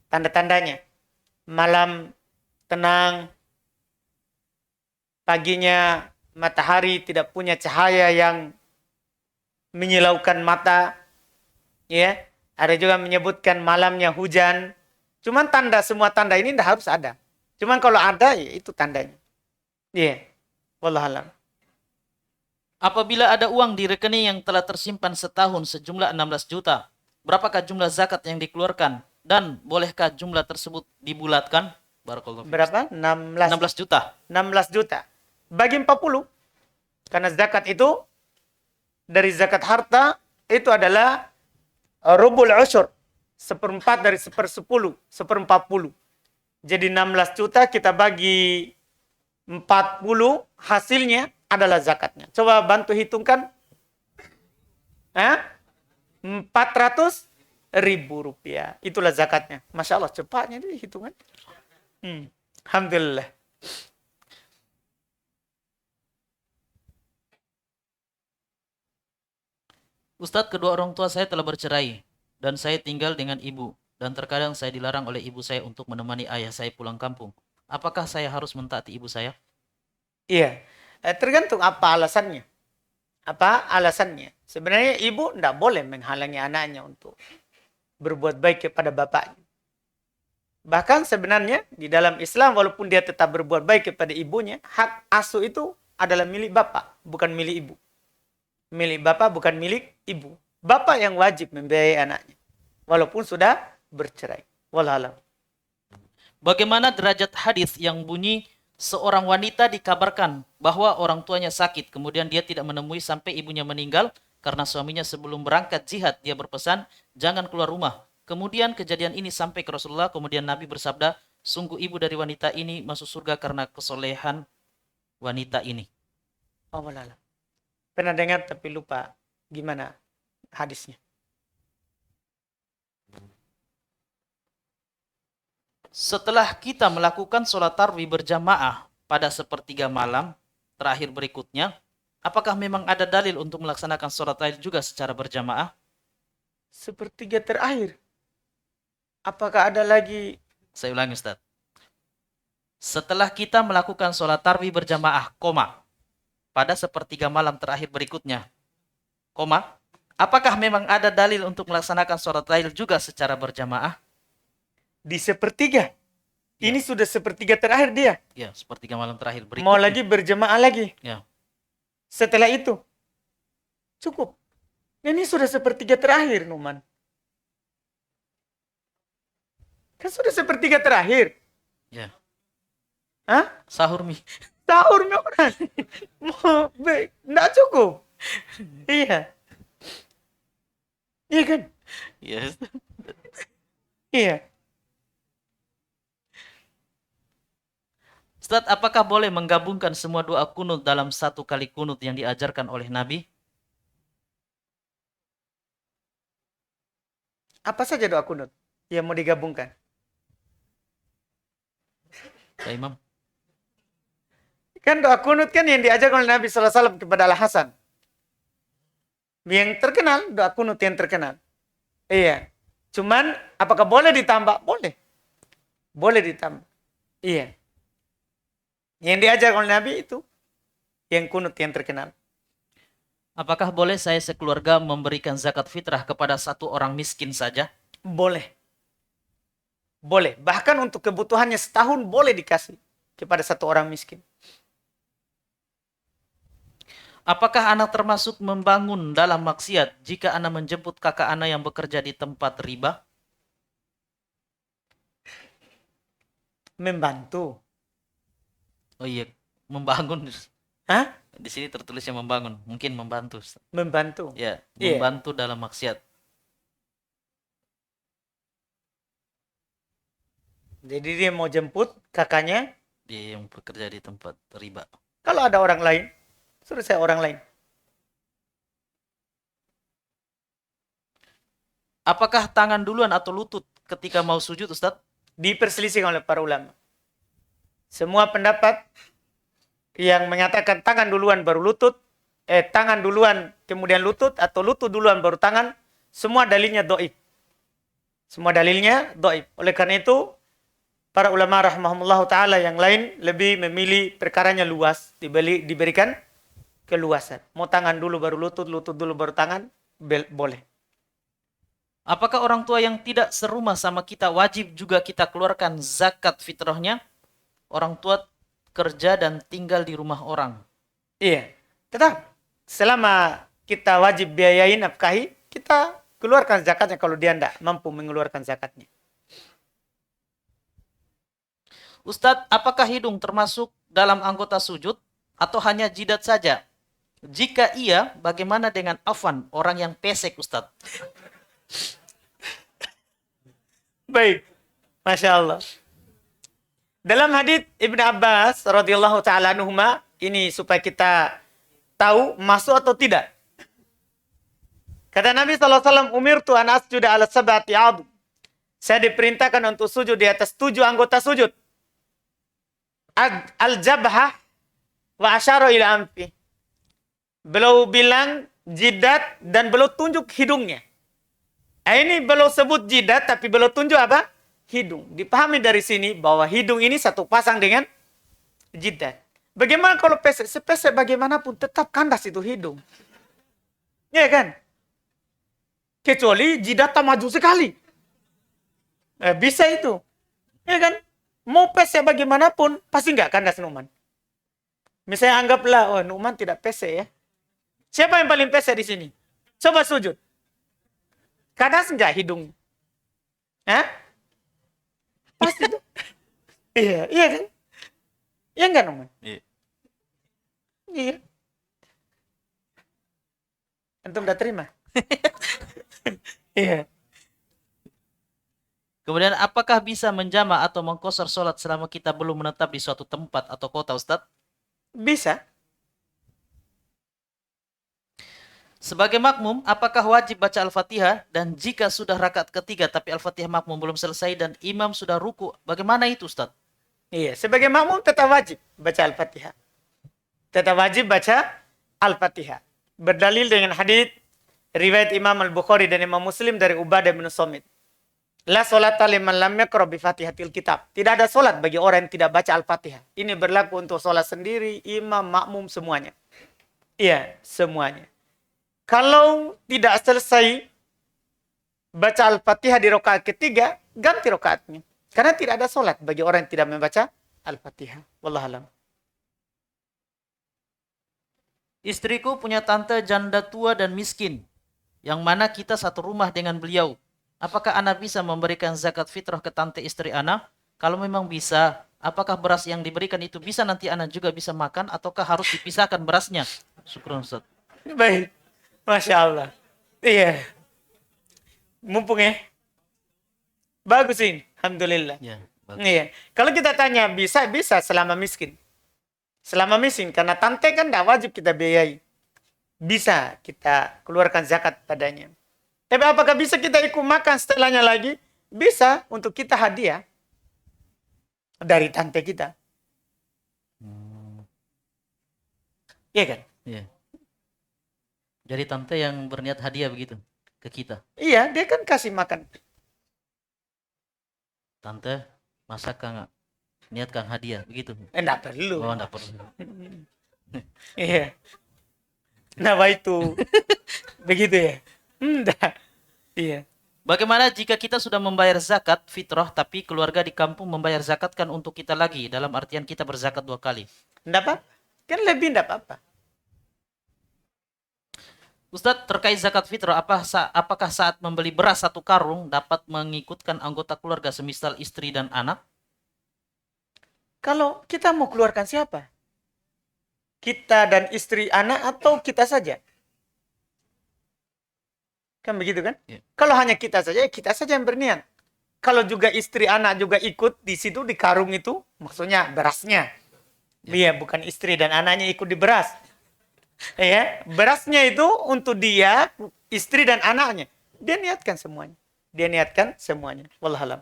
Tanda-tandanya. Malam tenang. Paginya matahari tidak punya cahaya yang menyilaukan mata. Ya, ada juga menyebutkan malamnya hujan. Cuman semua tanda ini tidak harus ada. Cuman kalau ada, ya itu tandanya. Iya. Wallahualam. Apabila ada uang di rekening yang telah tersimpan setahun sejumlah 16 juta, berapakah jumlah zakat yang dikeluarkan? Dan bolehkah jumlah tersebut dibulatkan? Barakallahu fiik. Berapa? 16 juta. 16 juta. Bagi 40. Karena zakat itu, dari zakat harta, itu adalah rubul usyur. 1/4 dari 1/10. 1/40. Jadi 16 juta kita bagi 40, hasilnya adalah zakatnya. Coba bantu hitungkan. 400.000 rupiah. Itulah zakatnya. Masya Allah, cepatnya ini hitungan. Alhamdulillah. Ustadz, kedua orang tua saya telah bercerai dan saya tinggal dengan ibu. Dan terkadang saya dilarang oleh ibu saya untuk menemani ayah saya pulang kampung. Apakah saya harus mentaati ibu saya? Iya. Tergantung apa alasannya. Apa alasannya? Sebenarnya ibu tidak boleh menghalangi anaknya untuk berbuat baik kepada bapaknya. Bahkan sebenarnya di dalam Islam, walaupun dia tetap berbuat baik kepada ibunya, hak asuh itu adalah milik bapak, bukan milik ibu. Milik bapak, bukan milik ibu. Bapak yang wajib membiayai anaknya, walaupun sudah bercerai. Wallahualam. Bagaimana derajat hadis yang bunyi seorang wanita dikabarkan bahwa orang tuanya sakit, kemudian dia tidak menemui sampai ibunya meninggal karena suaminya sebelum berangkat jihad dia berpesan jangan keluar rumah. Kemudian kejadian ini sampai ke Rasulullah, kemudian Nabi bersabda, sungguh ibu dari wanita ini masuk surga karena kesolehan wanita ini. Oh, wallahualam. Pernah dengar tapi lupa gimana hadisnya. Setelah kita melakukan sholat tarawih berjamaah pada sepertiga malam terakhir berikutnya, apakah memang ada dalil untuk melaksanakan sholat tarawih juga secara berjamaah? Sepertiga terakhir. Apakah ada lagi? Saya ulangi, Ustaz. Setelah kita melakukan sholat tarawih berjamaah, pada sepertiga malam terakhir berikutnya, Apakah memang ada dalil untuk melaksanakan sholat lail juga secara berjamaah? Di sepertiga. Ya. Ini sudah sepertiga terakhir dia. Ya, sepertiga malam terakhir berikutnya. Mau lagi berjamaah lagi. Ya. Setelah itu. Cukup. Ini sudah sepertiga terakhir, Numan. Kan sudah sepertiga terakhir. Ya. Hah? Sahur mi. Sahur mi orang. Nggak cukup. Iya. Iya kan? Yes. Iya. Ustaz, apakah boleh menggabungkan semua doa kunut dalam satu kali kunut yang diajarkan oleh Nabi? Apa saja doa kunut yang mau digabungkan? Ya, Imam. Kan doa kunut kan yang diajarkan oleh Nabi SAW kepada Al-Hasan. Yang terkenal, doa kunut yang terkenal. Iya. Cuman, apakah boleh ditambah? Boleh. Boleh ditambah. Iya. Yang diajarkan oleh Nabi itu, yang kunut yang terkenal. Apakah boleh saya sekeluarga memberikan zakat fitrah kepada satu orang miskin saja? Boleh. Boleh. Bahkan untuk kebutuhannya setahun boleh dikasih kepada satu orang miskin. Apakah anak termasuk membangun dalam maksiat jika anak menjemput kakak anak yang bekerja di tempat riba? Membantu. Oh iya, membangun. Hah? Di sini tertulisnya membangun. Mungkin membantu. Membantu. Ya, Iya. membantu dalam maksiat. Jadi dia mau jemput kakaknya. Dia yang bekerja di tempat riba. Kalau ada orang lain, suruh saya orang lain. Apakah tangan duluan atau lutut ketika mau sujud, Ustaz? Diperselisihkan oleh para ulama. Semua pendapat yang mengatakan tangan duluan baru lutut, tangan duluan kemudian lutut, atau lutut duluan baru tangan, semua dalilnya dhaif. Semua dalilnya dhaif. Oleh karena itu, para ulama rahimahumullah ta'ala yang lain lebih memilih perkaranya luas, diberikan keluasan. Mau tangan dulu baru lutut, lutut dulu baru tangan, boleh. Apakah orang tua yang tidak serumah sama kita wajib juga kita keluarkan zakat fitrahnya? Orang tua kerja dan tinggal di rumah orang. Iya. Tetap selama kita wajib biayain nafkahi, kita keluarkan zakatnya kalau dia tidak mampu mengeluarkan zakatnya. Ustadz, apakah hidung termasuk dalam anggota sujud atau hanya jidat saja? Jika iya, bagaimana dengan afwan, orang yang pesek, Ustadz? Baik. Masya Allah. Dalam hadits Ibnu Abbas radhiyallahu taala anhuma, ini supaya kita tahu masuk atau tidak. Kata Nabi SAW, umirtu an asjuda ala sab'ati a'dhu. Saya diperintahkan untuk sujud di atas 7 anggota sujud. Al-jabhah wa asyara ila anfi. Beliau bilang jidat dan beliau tunjuk hidungnya. Ini beliau sebut jidat tapi beliau tunjuk apa? Hidung. Dipahami dari sini bahwa hidung ini satu pasang dengan jidat. Bagaimana kalau pesek? Sepesek bagaimanapun tetap kandas itu hidung. Ya kan? Kecuali jidatnya maju sekali. Bisa itu. Ya kan? Mau pesek bagaimanapun pasti nggak kandas Numan. Misalnya anggaplah, oh Numan tidak pesek ya. Siapa yang paling pesek di sini? Coba sujud. Kandas nggak hidung? Hah? Pasti tuh. Iya, iya kan? Iya enggak, Numan? Iya. Iya. Antum udah terima? Iya. Kemudian, apakah bisa menjama atau mengqashar sholat selama kita belum menetap di suatu tempat atau kota, Ustadz? Bisa. Sebagai makmum, apakah wajib baca Al-Fatihah? Dan jika sudah rakaat ketiga tapi Al-Fatihah makmum belum selesai dan imam sudah ruku, bagaimana itu, Ustaz? Iya, sebagai makmum tetap wajib baca Al-Fatihah. Tetap wajib baca Al-Fatihah. Berdalil dengan hadits riwayat Imam Al-Bukhari dan Imam Muslim dari Ubadah bin Samit. La sholata liman lam yaqra bi Fatihatil Kitab. Tidak ada solat bagi orang yang tidak baca Al-Fatihah. Ini berlaku untuk solat sendiri, imam, makmum, semuanya. Iya, semuanya. Kalau tidak selesai baca Al-Fatihah di rakaat ketiga, ganti rakaatnya. Karena tidak ada sholat bagi orang yang tidak membaca Al-Fatihah. Wallahualam. Istriku punya tante janda tua dan miskin, yang mana kita satu rumah dengan beliau. Apakah ana bisa memberikan zakat fitrah ke tante istri ana? Kalau memang bisa, apakah beras yang diberikan itu bisa nanti ana juga bisa makan, ataukah harus dipisahkan berasnya? Syukron, Ustaz. Baik. Masya Allah. Iya. Mumpung ya. Bagus ini. Alhamdulillah. Ya, bagus. Iya. Kalau kita tanya bisa selama miskin. Selama miskin. Karena tante kan tidak wajib kita biayai. Bisa kita keluarkan zakat padanya. Tapi apakah bisa kita ikut makan setelahnya lagi? Bisa untuk kita hadiah. Dari tante kita. Iya kan? Iya. Jadi tante yang berniat hadiah begitu ke kita. Iya, dia kan kasih makan. Tante, masak nggak? Niatkan hadiah begitu. Enggak perlu. Oh, enggak perlu. Iya. Nah, itu. Begitu ya? Enggak. Iya. Bagaimana jika kita sudah membayar zakat fitrah, tapi keluarga di kampung membayar zakat kan untuk kita lagi, dalam artian kita berzakat 2 kali? Enggak apa? Kan lebih enggak apa-apa. Ustadz, terkait zakat fitrah, apakah saat membeli beras 1 karung dapat mengikutkan anggota keluarga semisal istri dan anak? Kalau kita mau keluarkan siapa? Kita dan istri, anak, atau kita saja? Kan begitu kan? Ya. Kalau hanya kita saja yang berniat. Kalau juga istri, anak juga ikut di situ, di karung itu, maksudnya berasnya. Iya, bukan istri dan anaknya ikut di beras. Ya, berasnya itu untuk dia, istri dan anaknya. Dia niatkan semuanya. Wallahualam.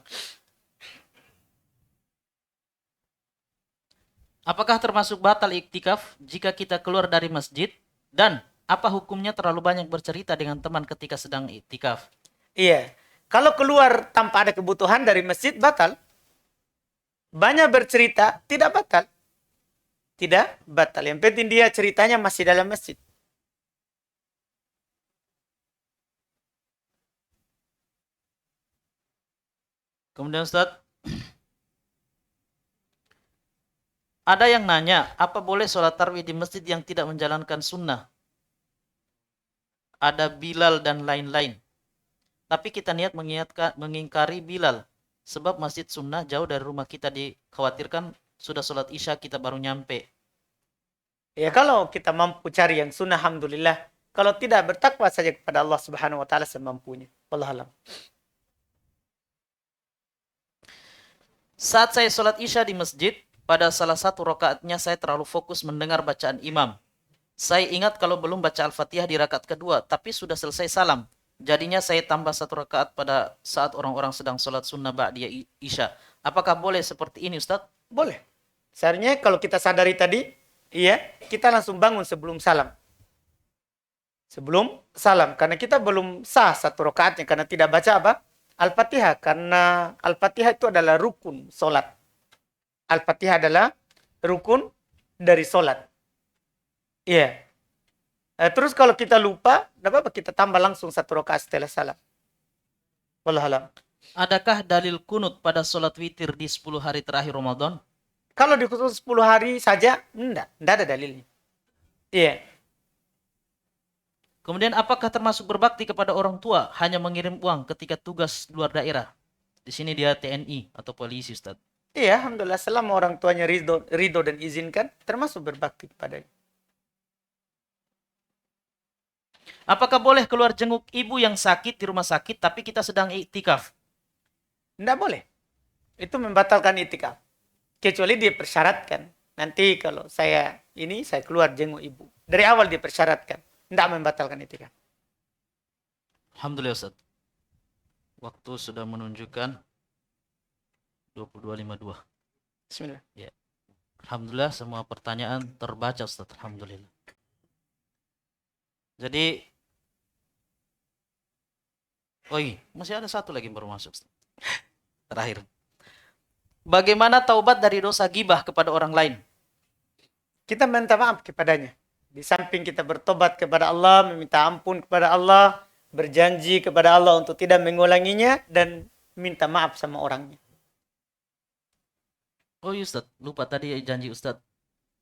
Apakah termasuk batal iktikaf jika kita keluar dari masjid? Dan apa hukumnya terlalu banyak bercerita dengan teman ketika sedang iktikaf? Iya. Kalau keluar tanpa ada kebutuhan dari masjid, batal. Banyak bercerita, tidak batal. Tidak batal. Yang penting dia ceritanya masih dalam masjid. Kemudian Ustaz, ada yang nanya, apa boleh sholat tarawih di masjid yang tidak menjalankan sunnah? Ada Bilal dan lain-lain. Tapi kita niat mengingkari Bilal. Sebab masjid sunnah jauh dari rumah kita, dikhawatirkan sudah sholat isya kita baru nyampe. Ya, kalau kita mampu cari yang sunnah, alhamdulillah. Kalau tidak, bertakwa saja kepada Allah Subhanahu wa taala semampunya. Wallahualam. Saat saya sholat isya di masjid, pada salah satu rakaatnya saya terlalu fokus mendengar bacaan imam. Saya ingat kalau belum baca Al-Fatihah di rakaat kedua, tapi sudah selesai salam. Jadinya saya tambah 1 rakaat pada saat orang-orang sedang sholat sunnah ba'diyah isya. Apakah boleh seperti ini, Ustaz? Boleh. Seharusnya kalau kita sadari tadi, iya, kita langsung bangun sebelum salam. Sebelum salam. Karena kita belum sah 1 rakaatnya. Karena tidak baca apa? Al-Fatihah. Karena Al-Fatihah itu adalah rukun solat. Al-Fatihah adalah rukun dari solat. Iya. Terus kalau kita lupa, tidak apa-apa, kita tambah langsung 1 rakaat setelah salam. Wallahualam. Adakah dalil kunut pada sholat witir di 10 hari terakhir Ramadan? Kalau di khusus 10 hari saja, enggak ada dalilnya. Iya. Kemudian apakah termasuk berbakti kepada orang tua hanya mengirim uang ketika tugas luar daerah? Di sini dia TNI atau polisi, Ustaz. Iya, alhamdulillah selama orang tuanya ridho dan izinkan, termasuk berbakti kepadanya. Apakah boleh keluar jenguk ibu yang sakit di rumah sakit tapi kita sedang iktikaf? Enggak boleh. Itu membatalkan iktikaf. Kecuali dia persyaratkan. Nanti kalau saya keluar jenguk ibu. Dari awal dia persyaratkan. Enggak membatalkan iktikaf. Alhamdulillah, Ustaz. Waktu sudah menunjukkan 22.52. Bismillah. Ya. Alhamdulillah semua pertanyaan terbaca, Ustaz. Alhamdulillah. Jadi, masih ada satu lagi yang baru masuk, Ustaz. Terakhir. Bagaimana taubat dari dosa gibah kepada orang lain? Kita minta maaf kepadanya. Di samping kita bertobat kepada Allah, meminta ampun kepada Allah, berjanji kepada Allah untuk tidak mengulanginya, dan minta maaf sama orangnya. Oh iya Ustaz, lupa tadi janji Ustaz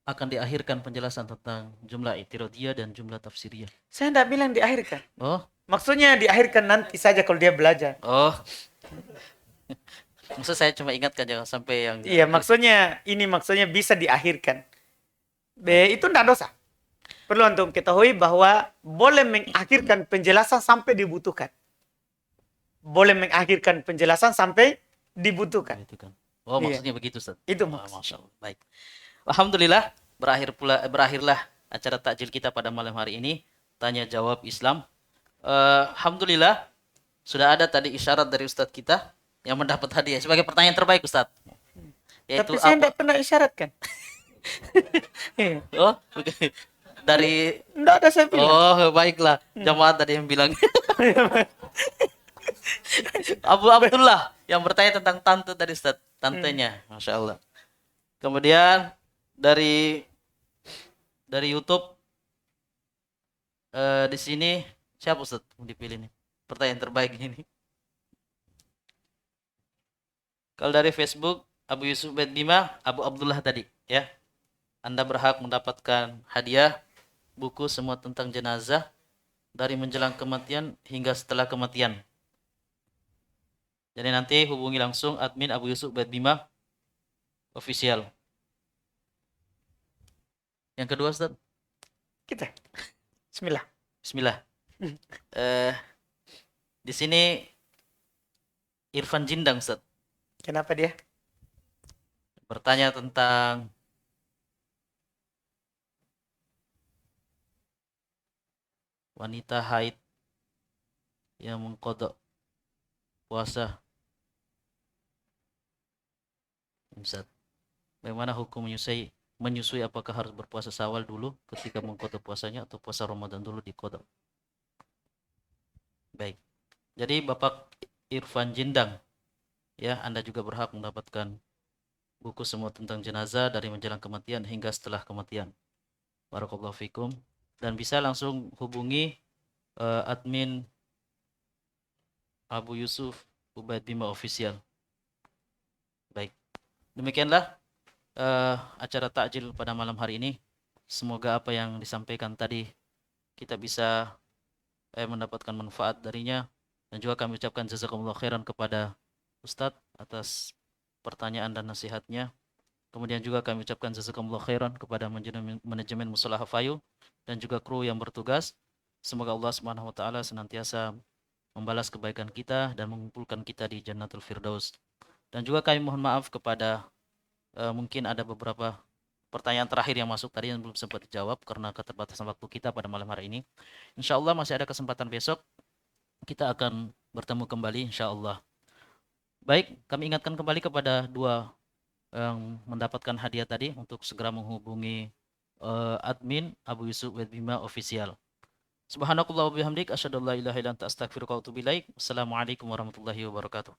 akan diakhirkan penjelasan tentang jumlah i'tiradiyah dan jumlah tafsiriyah. Saya tidak bilang diakhirkan. Oh, Maksudnya diakhirkan nanti saja kalau dia belajar. oh. Maksud saya cuma ingatkan jangan sampai yang Iya, maksudnya bisa diakhirkan. Itu tidak dosa. Perlu untuk ketahui bahwa boleh mengakhirkan penjelasan sampai dibutuhkan. Boleh mengakhirkan penjelasan sampai dibutuhkan. itu kan. Oh, Iya. maksudnya begitu Ustaz. Itu Oh, maksud. Masya Allah. Baik. Alhamdulillah berakhirlah acara takjil kita pada malam hari ini, tanya jawab Islam. Alhamdulillah sudah ada tadi isyarat dari Ustadz kita yang mendapat hadiah sebagai pertanyaan terbaik Ustadz. Yaitu Tapi saya apa? tidak pernah isyaratkan. Oh, dari Tidak ada saya bilang. oh baiklah jamaah tadi yang bilang. Abu Abdullah yang bertanya tentang tante tadi Ustadz, tantenya, Masya Allah. Kemudian dari YouTube di sini siapa Ustadz yang dipilih nih? Pertanyaan terbaik ini. Kalau dari Facebook Abu Yusuf Bedbima, Abu Abdullah tadi ya. Anda berhak mendapatkan hadiah buku semua tentang jenazah dari menjelang kematian hingga setelah kematian. Jadi nanti hubungi langsung admin Abu Yusuf Bedbima official. Yang kedua Ustaz, Kita. Bismillah. bismillah. Di sini Irfan Jindang Ustaz Kenapa dia? bertanya tentang wanita haid yang mengkodok puasa. Ustaz, bagaimana hukum menyusui apakah harus berpuasa Syawal dulu ketika mengkodok puasanya atau puasa Ramadan dulu dikodok? Baik. Jadi Bapak Irfan Jindang, ya, Anda juga berhak mendapatkan buku semua tentang jenazah dari menjelang kematian hingga setelah kematian. Barakallahu fikum. Dan bisa langsung hubungi admin Abu Yusuf Ubaid Bima Official. Baik. Demikianlah acara takjil pada malam hari ini. Semoga apa yang disampaikan tadi kita bisa mendapatkan manfaat darinya. Dan juga kami ucapkan jazakumullah khairan kepada Ustadz atas pertanyaan dan nasihatnya. Kemudian juga kami ucapkan jazakumullah khairan kepada manajemen Mushola Hafayu dan juga kru yang bertugas. Semoga Allah Subhanahu wa taala senantiasa membalas kebaikan kita dan mengumpulkan kita di Jannatul Firdaus. Dan juga kami mohon maaf kepada mungkin ada beberapa pertanyaan terakhir yang masuk tadi yang belum sempat dijawab karena keterbatasan waktu kita pada malam hari ini. Insya Allah masih ada kesempatan besok. Kita akan bertemu kembali insya Allah. Baik, kami ingatkan kembali kepada dua yang mendapatkan hadiah tadi untuk segera menghubungi admin Abu Yusuf Wedbima Official. Subhanakallah wa bihamdik asyhadu an la ilaha illa anta astaghfiruka wa atubu ilaik. Wassalamualaikum warahmatullahi wabarakatuh.